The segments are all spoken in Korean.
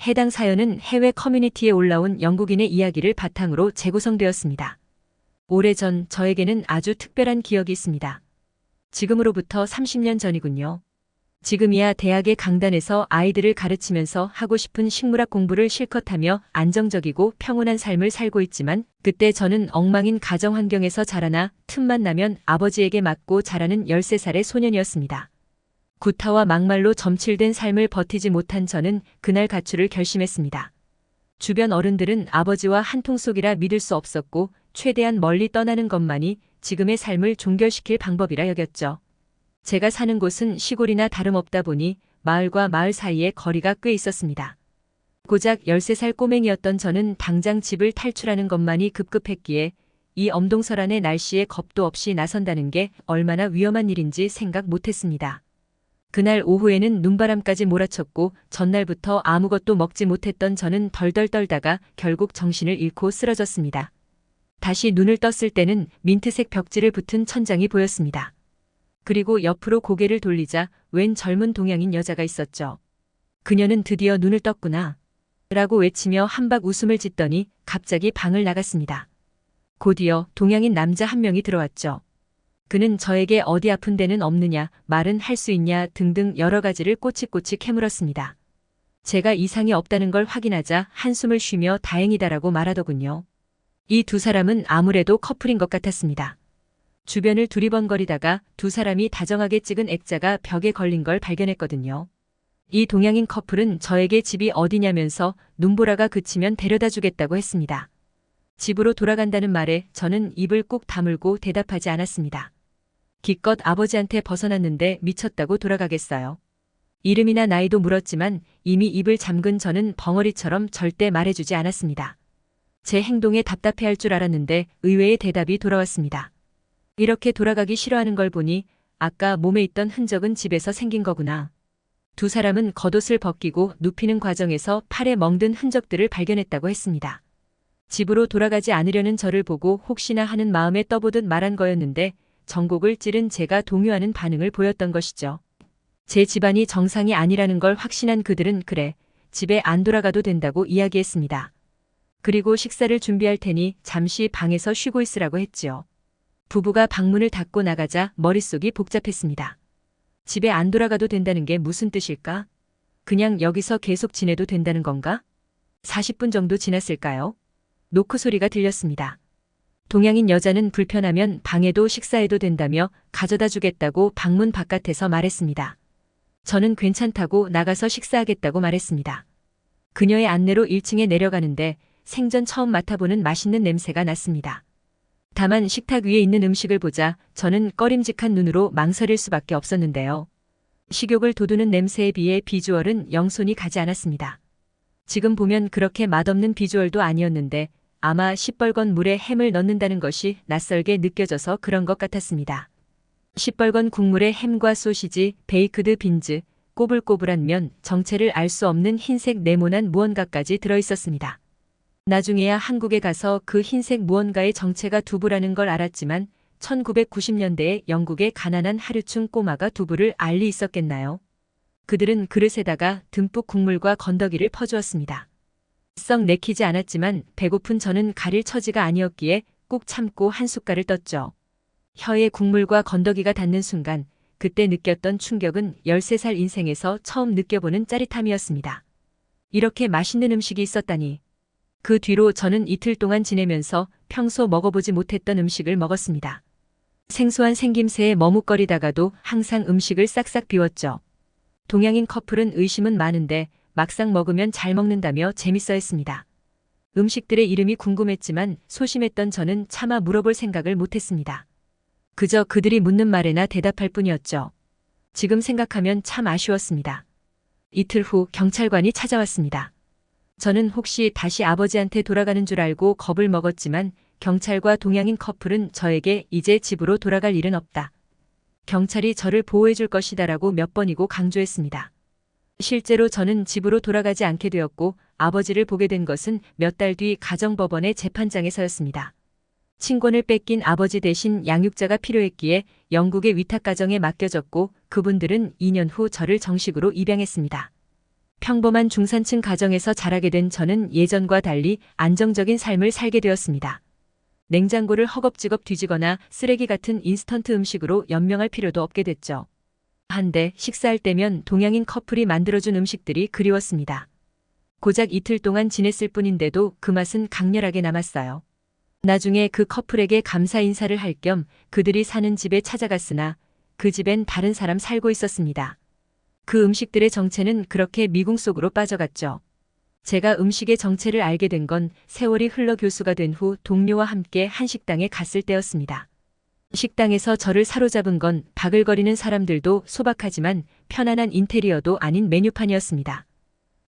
해당 사연은 해외 커뮤니티에 올라온 영국인의 이야기를 바탕으로 재구성되었습니다. 오래전 저에게는 아주 특별한 기억이 있습니다. 지금으로부터 30년 전이군요. 지금이야 대학의 강단에서 아이들을 가르치면서 하고 싶은 식물학 공부를 실컷 하며 안정적이고 평온한 삶을 살고 있지만 그때 저는 엉망인 가정 환경에서 자라나 틈만 나면 아버지에게 맞고 자라는 13살의 소년이었습니다. 구타와 막말로 점칠된 삶을 버티지 못한 저는 그날 가출을 결심했습니다. 주변 어른들은 아버지와 한통속이라 믿을 수 없었고 최대한 멀리 떠나는 것만이 지금의 삶을 종결시킬 방법이라 여겼죠. 제가 사는 곳은 시골이나 다름없다 보니 마을과 마을 사이에 거리가 꽤 있었습니다. 고작 13살 꼬맹이였던 저는 당장 집을 탈출하는 것만이 급급했기에 이 엄동설안의 날씨에 겁도 없이 나선다는 게 얼마나 위험한 일인지 생각 못했습니다. 그날 오후에는 눈바람까지 몰아쳤고 전날부터 아무것도 먹지 못했던 저는 덜덜 떨다가 결국 정신을 잃고 쓰러졌습니다. 다시 눈을 떴을 때는 민트색 벽지를 붙은 천장이 보였습니다. 그리고 옆으로 고개를 돌리자 웬 젊은 동양인 여자가 있었죠. 그녀는 드디어 눈을 떴구나 라고 외치며 한박 웃음을 짓더니 갑자기 방을 나갔습니다. 곧이어 동양인 남자 한 명이 들어왔죠. 그는 저에게 어디 아픈 데는 없느냐, 말은 할 수 있냐 등등 여러 가지를 꼬치꼬치 캐물었습니다. 제가 이상이 없다는 걸 확인하자 한숨을 쉬며 다행이다라고 말하더군요. 이 두 사람은 아무래도 커플인 것 같았습니다. 주변을 두리번거리다가 두 사람이 다정하게 찍은 액자가 벽에 걸린 걸 발견했거든요. 이 동양인 커플은 저에게 집이 어디냐면서 눈보라가 그치면 데려다 주겠다고 했습니다. 집으로 돌아간다는 말에 저는 입을 꾹 다물고 대답하지 않았습니다. 기껏 아버지한테 벗어났는데 미쳤다고 돌아가겠어요. 이름이나 나이도 물었지만 이미 입을 잠근 저는 벙어리처럼 절대 말해주지 않았습니다. 제 행동에 답답해할 줄 알았는데 의외의 대답이 돌아왔습니다. 이렇게 돌아가기 싫어하는 걸 보니 아까 몸에 있던 흔적은 집에서 생긴 거구나. 두 사람은 겉옷을 벗기고 눕히는 과정에서 팔에 멍든 흔적들을 발견했다고 했습니다. 집으로 돌아가지 않으려는 저를 보고 혹시나 하는 마음에 떠보듯 말한 거였는데 전곡을 찌른 제가 동요하는 반응을 보였던 것이죠. 제 집안이 정상이 아니라는 걸 확신한 그들은 그래, 집에 안 돌아가도 된다고 이야기했습니다. 그리고 식사를 준비할 테니 잠시 방에서 쉬고 있으라고 했지요. 부부가 방문을 닫고 나가자 머릿속이 복잡했습니다. 집에 안 돌아가도 된다는 게 무슨 뜻일까? 그냥 여기서 계속 지내도 된다는 건가? 40분 정도 지났을까요? 노크 소리가 들렸습니다. 동양인 여자는 불편하면 방에도 식사해도 된다며 가져다 주겠다고 방문 바깥에서 말했습니다. 저는 괜찮다고 나가서 식사하겠다고 말했습니다. 그녀의 안내로 1층에 내려가는데 생전 처음 맡아보는 맛있는 냄새가 났습니다. 다만 식탁 위에 있는 음식을 보자 저는 꺼림직한 눈으로 망설일 수밖에 없었는데요. 식욕을 돋우는 냄새에 비해 비주얼은 영 손이 가지 않았습니다. 지금 보면 그렇게 맛없는 비주얼도 아니었는데 아마 시뻘건 물에 햄을 넣는다는 것이 낯설게 느껴져서 그런 것 같았습니다. 시뻘건 국물에 햄과 소시지, 베이크드 빈즈, 꼬불꼬불한 면, 정체를 알 수 없는 흰색 네모난 무언가까지 들어있었습니다. 나중에야 한국에 가서 그 흰색 무언가의 정체가 두부라는 걸 알았지만 1990년대에 영국의 가난한 하류층 꼬마가 두부를 알 리 있었겠나요? 그들은 그릇에다가 듬뿍 국물과 건더기를 퍼주었습니다. 썩 내키지 않았지만 배고픈 저는 가릴 처지가 아니었기에 꾹 참고 한 숟갈을 떴죠. 혀에 국물과 건더기가 닿는 순간 그때 느꼈던 충격은 13살 인생에서 처음 느껴보는 짜릿함이었습니다. 이렇게 맛있는 음식이 있었다니. 그 뒤로 저는 이틀 동안 지내면서 평소 먹어보지 못했던 음식을 먹었습니다. 생소한 생김새에 머뭇거리다가도 항상 음식을 싹싹 비웠죠. 동양인 커플은 의심은 많은데 막상 먹으면 잘 먹는다며 재밌어 했습니다. 음식들의 이름이 궁금했지만 소심했던 저는 차마 물어볼 생각을 못했습니다. 그저 그들이 묻는 말에나 대답할 뿐이었죠. 지금 생각하면 참 아쉬웠습니다. 이틀 후 경찰관이 찾아왔습니다. 저는 혹시 다시 아버지한테 돌아가는 줄 알고 겁을 먹었지만 경찰과 동양인 커플은 저에게 이제 집으로 돌아갈 일은 없다. 경찰이 저를 보호해 줄 것이다라고 몇 번이고 강조했습니다. 실제로 저는 집으로 돌아가지 않게 되었고 아버지를 보게 된 것은 몇 달 뒤 가정법원의 재판장에서였습니다. 친권을 뺏긴 아버지 대신 양육자가 필요했기에 영국의 위탁가정에 맡겨졌고 그분들은 2년 후 저를 정식으로 입양했습니다. 평범한 중산층 가정에서 자라게 된 저는 예전과 달리 안정적인 삶을 살게 되었습니다. 냉장고를 허겁지겁 뒤지거나 쓰레기 같은 인스턴트 음식으로 연명할 필요도 없게 됐죠. 한데 식사할 때면 동양인 커플이 만들어준 음식들이 그리웠습니다. 고작 이틀 동안 지냈을 뿐인데도 그 맛은 강렬하게 남았어요. 나중에 그 커플에게 감사 인사를 할 겸 그들이 사는 집에 찾아갔으나 그 집엔 다른 사람 살고 있었습니다. 그 음식들의 정체는 그렇게 미궁 속으로 빠져갔죠. 제가 음식의 정체를 알게 된 건 세월이 흘러 교수가 된 후 동료와 함께 한 식당에 갔을 때였습니다. 식당에서 저를 사로잡은 건 바글거리는 사람들도 소박하지만 편안한 인테리어도 아닌 메뉴판이었습니다.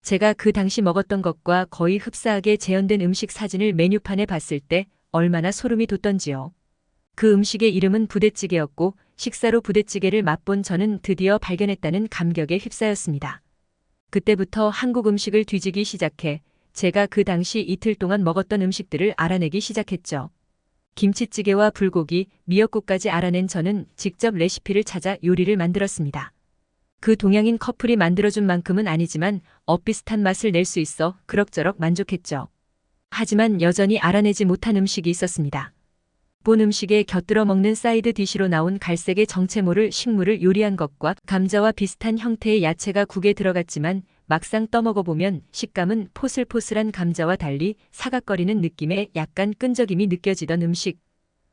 제가 그 당시 먹었던 것과 거의 흡사하게 재현된 음식 사진을 메뉴판에 봤을 때 얼마나 소름이 돋던지요. 그 음식의 이름은 부대찌개였고 식사로 부대찌개를 맛본 저는 드디어 발견했다는 감격에 휩싸였습니다. 그때부터 한국 음식을 뒤지기 시작해 제가 그 당시 이틀 동안 먹었던 음식들을 알아내기 시작했죠. 김치찌개와 불고기, 미역국까지 알아낸 저는 직접 레시피를 찾아 요리를 만들었습니다. 그 동양인 커플이 만들어준 만큼은 아니지만 엇비슷한 맛을 낼 수 있어 그럭저럭 만족했죠. 하지만 여전히 알아내지 못한 음식이 있었습니다. 본 음식에 곁들여 먹는 사이드 디시로 나온 갈색의 정체 모를 식물을 요리한 것과 감자와 비슷한 형태의 야채가 국에 들어갔지만 막상 떠먹어보면 식감은 포슬포슬한 감자와 달리 사각거리는 느낌의 약간 끈적임이 느껴지던 음식.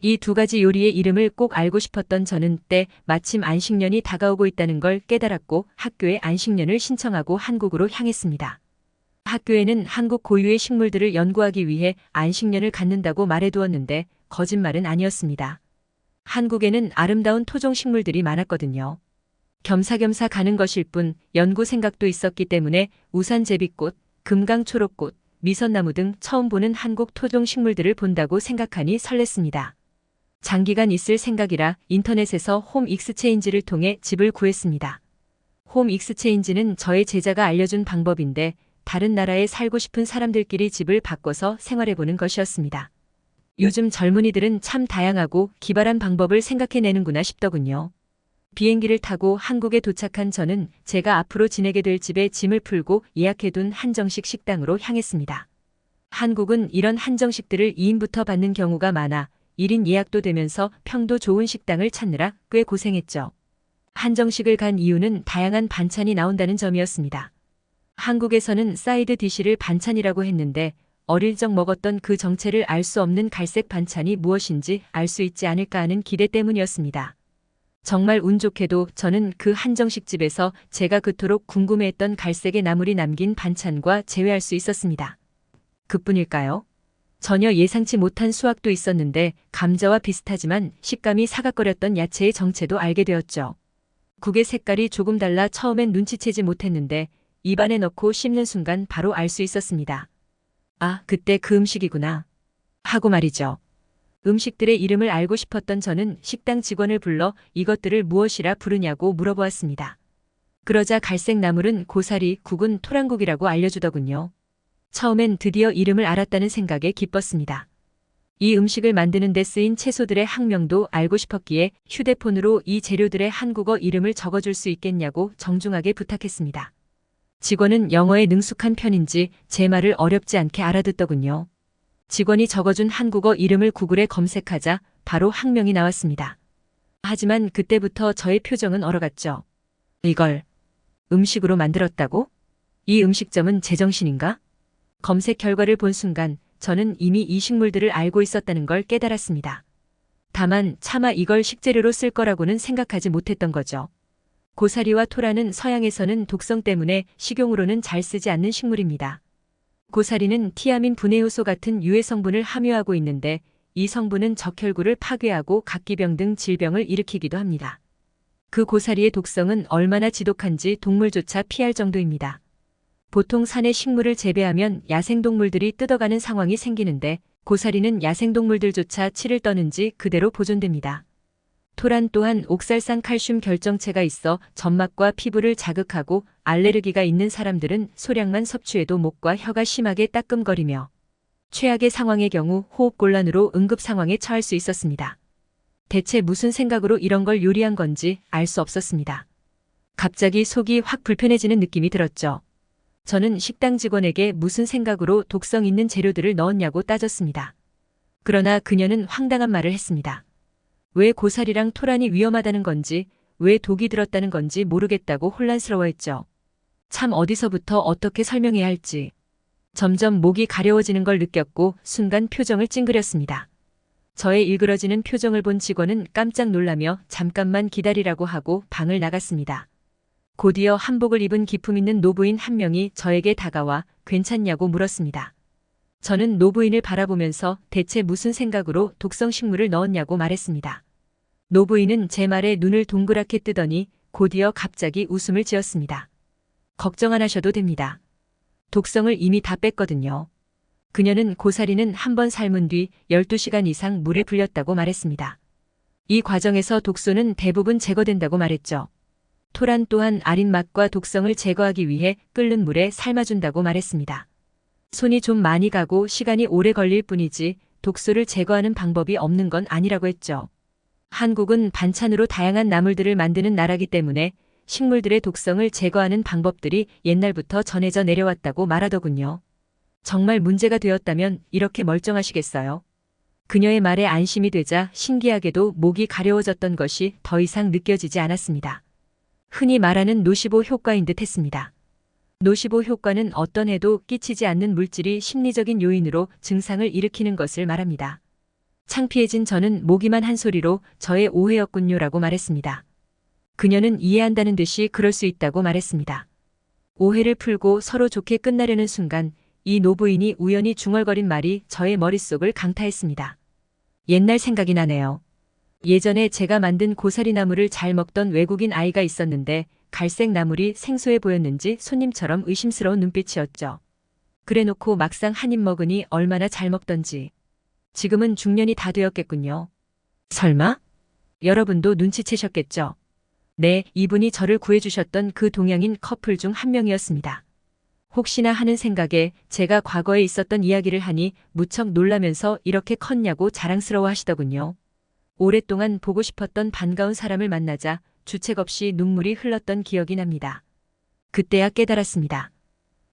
이 두 가지 요리의 이름을 꼭 알고 싶었던 저는 때 마침 안식년이 다가오고 있다는 걸 깨달았고 학교에 안식년을 신청하고 한국으로 향했습니다. 학교에는 한국 고유의 식물들을 연구하기 위해 안식년을 갖는다고 말해두었는데 거짓말은 아니었습니다. 한국에는 아름다운 토종 식물들이 많았거든요. 겸사겸사 가는 것일 뿐 연구 생각도 있었기 때문에 우산 제비꽃, 금강 초록꽃, 미선나무 등 처음 보는 한국 토종 식물들을 본다고 생각하니 설렜습니다. 장기간 있을 생각이라 인터넷에서 홈 익스체인지를 통해 집을 구했습니다. 홈 익스체인지는 저의 제자가 알려준 방법인데 다른 나라에 살고 싶은 사람들끼리 집을 바꿔서 생활해보는 것이었습니다. 요즘 젊은이들은 참 다양하고 기발한 방법을 생각해내는구나 싶더군요. 비행기를 타고 한국에 도착한 저는 제가 앞으로 지내게 될 집에 짐을 풀고 예약해둔 한정식 식당으로 향했습니다. 한국은 이런 한정식들을 2인부터 받는 경우가 많아 1인 예약도 되면서 평도 좋은 식당을 찾느라 꽤 고생했죠. 한정식을 간 이유는 다양한 반찬이 나온다는 점이었습니다. 한국에서는 사이드 디시를 반찬이라고 했는데 어릴 적 먹었던 그 정체를 알 수 없는 갈색 반찬이 무엇인지 알 수 있지 않을까 하는 기대 때문이었습니다. 정말 운 좋게도 저는 그 한정식집에서 제가 그토록 궁금해했던 갈색의 나물이 남긴 반찬과 재회할 수 있었습니다. 그뿐일까요? 전혀 예상치 못한 수확도 있었는데 감자와 비슷하지만 식감이 사각거렸던 야채의 정체도 알게 되었죠. 국의 색깔이 조금 달라 처음엔 눈치채지 못했는데 입안에 넣고 씹는 순간 바로 알 수 있었습니다. 아, 그때 그 음식이구나. 하고 말이죠. 음식들의 이름을 알고 싶었던 저는 식당 직원을 불러 이것들을 무엇이라 부르냐고 물어보았습니다. 그러자 갈색 나물은 고사리, 국은 토랑국이라고 알려주더군요. 처음엔 드디어 이름을 알았다는 생각에 기뻤습니다. 이 음식을 만드는 데 쓰인 채소들의 학명도 알고 싶었기에 휴대폰으로 이 재료들의 한국어 이름을 적어줄 수 있겠냐고 정중하게 부탁했습니다. 직원은 영어에 능숙한 편인지 제 말을 어렵지 않게 알아듣더군요. 직원이 적어준 한국어 이름을 구글에 검색하자 바로 학명이 나왔습니다. 하지만 그때부터 저의 표정은 얼어갔죠. 이걸 음식으로 만들었다고? 이 음식점은 제정신인가? 검색 결과를 본 순간 저는 이미 이 식물들을 알고 있었다는 걸 깨달았습니다. 다만 차마 이걸 식재료로 쓸 거라고는 생각하지 못했던 거죠. 고사리와 토라는 서양에서는 독성 때문에 식용으로는 잘 쓰지 않는 식물입니다. 고사리는 티아민 분해 효소 같은 유해 성분을 함유하고 있는데 이 성분은 적혈구를 파괴하고 각기병 등 질병을 일으키기도 합니다. 그 고사리의 독성은 얼마나 지독한지 동물조차 피할 정도입니다. 보통 산의 식물을 재배하면 야생동물들이 뜯어가는 상황이 생기는데 고사리는 야생동물들조차 치를 떠는지 그대로 보존됩니다. 토란 또한 옥살산 칼슘 결정체가 있어 점막과 피부를 자극하고 알레르기가 있는 사람들은 소량만 섭취해도 목과 혀가 심하게 따끔거리며 최악의 상황의 경우 호흡곤란으로 응급 상황에 처할 수 있었습니다. 대체 무슨 생각으로 이런 걸 요리한 건지 알 수 없었습니다. 갑자기 속이 확 불편해지는 느낌이 들었죠. 저는 식당 직원에게 무슨 생각으로 독성 있는 재료들을 넣었냐고 따졌습니다. 그러나 그녀는 황당한 말을 했습니다. 왜 고사리랑 토란이 위험하다는 건지, 왜 독이 들었다는 건지 모르겠다고 혼란스러워했죠. 참 어디서부터 어떻게 설명해야 할지. 점점 목이 가려워지는 걸 느꼈고 순간 표정을 찡그렸습니다. 저의 일그러지는 표정을 본 직원은 깜짝 놀라며 잠깐만 기다리라고 하고 방을 나갔습니다. 곧이어 한복을 입은 기품 있는 노부인 한 명이 저에게 다가와 괜찮냐고 물었습니다. 저는 노부인을 바라보면서 대체 무슨 생각으로 독성 식물을 넣었냐고 말했습니다. 노부인은 제 말에 눈을 동그랗게 뜨더니 곧이어 갑자기 웃음을 지었습니다. 걱정 안 하셔도 됩니다. 독성을 이미 다 뺐거든요. 그녀는 고사리는 한 번 삶은 뒤 12시간 이상 물에 불렸다고 말했습니다. 이 과정에서 독소는 대부분 제거된다고 말했죠. 토란 또한 아린 맛과 독성을 제거하기 위해 끓는 물에 삶아준다고 말했습니다. 손이 좀 많이 가고 시간이 오래 걸릴 뿐이지 독소를 제거하는 방법이 없는 건 아니라고 했죠. 한국은 반찬으로 다양한 나물들을 만드는 나라기 때문에 식물들의 독성을 제거하는 방법들이 옛날부터 전해져 내려왔다고 말하더군요. 정말 문제가 되었다면 이렇게 멀쩡하시겠어요? 그녀의 말에 안심이 되자 신기하게도 목이 가려워졌던 것이 더 이상 느껴지지 않았습니다. 흔히 말하는 노시보 효과인 듯 했습니다. 노시보 효과는 어떤 해도 끼치지 않는 물질이 심리적인 요인으로 증상을 일으키는 것을 말합니다. 창피해진 저는 모기만 한 소리로 저의 오해였군요라고 말했습니다. 그녀는 이해한다는 듯이 그럴 수 있다고 말했습니다. 오해를 풀고 서로 좋게 끝나려는 순간 이 노부인이 우연히 중얼거린 말이 저의 머릿속을 강타했습니다. 옛날 생각이 나네요. 예전에 제가 만든 고사리 나물을 잘 먹던 외국인 아이가 있었는데 갈색 나물이 생소해 보였는지 손님처럼 의심스러운 눈빛이었죠. 그래놓고 막상 한 입 먹으니 얼마나 잘 먹던지. 지금은 중년이 다 되었겠군요. 설마? 여러분도 눈치채셨겠죠? 네, 이분이 저를 구해주셨던 그 동양인 커플 중 한 명이었습니다. 혹시나 하는 생각에 제가 과거에 있었던 이야기를 하니 무척 놀라면서 이렇게 컸냐고 자랑스러워 하시더군요. 오랫동안 보고 싶었던 반가운 사람을 만나자 주책 없이 눈물이 흘렀던 기억이 납니다. 그때야 깨달았습니다.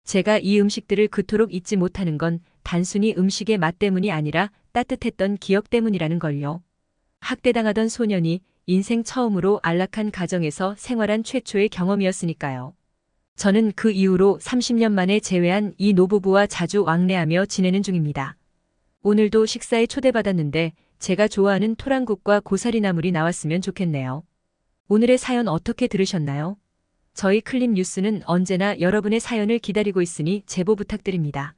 제가 이 음식들을 그토록 잊지 못하는 건 단순히 음식의 맛 때문이 아니라 따뜻했던 기억 때문이라는 걸요. 학대당하던 소년이 인생 처음으로 안락한 가정에서 생활한 최초의 경험이었으니까요. 저는 그 이후로 30년 만에 재회한 이 노부부와 자주 왕래하며 지내는 중입니다. 오늘도 식사에 초대받았는데 제가 좋아하는 토란국과 고사리 나물이 나왔으면 좋겠네요. 오늘의 사연 어떻게 들으셨나요? 저희 클립 뉴스는 언제나 여러분의 사연을 기다리고 있으니 제보 부탁드립니다.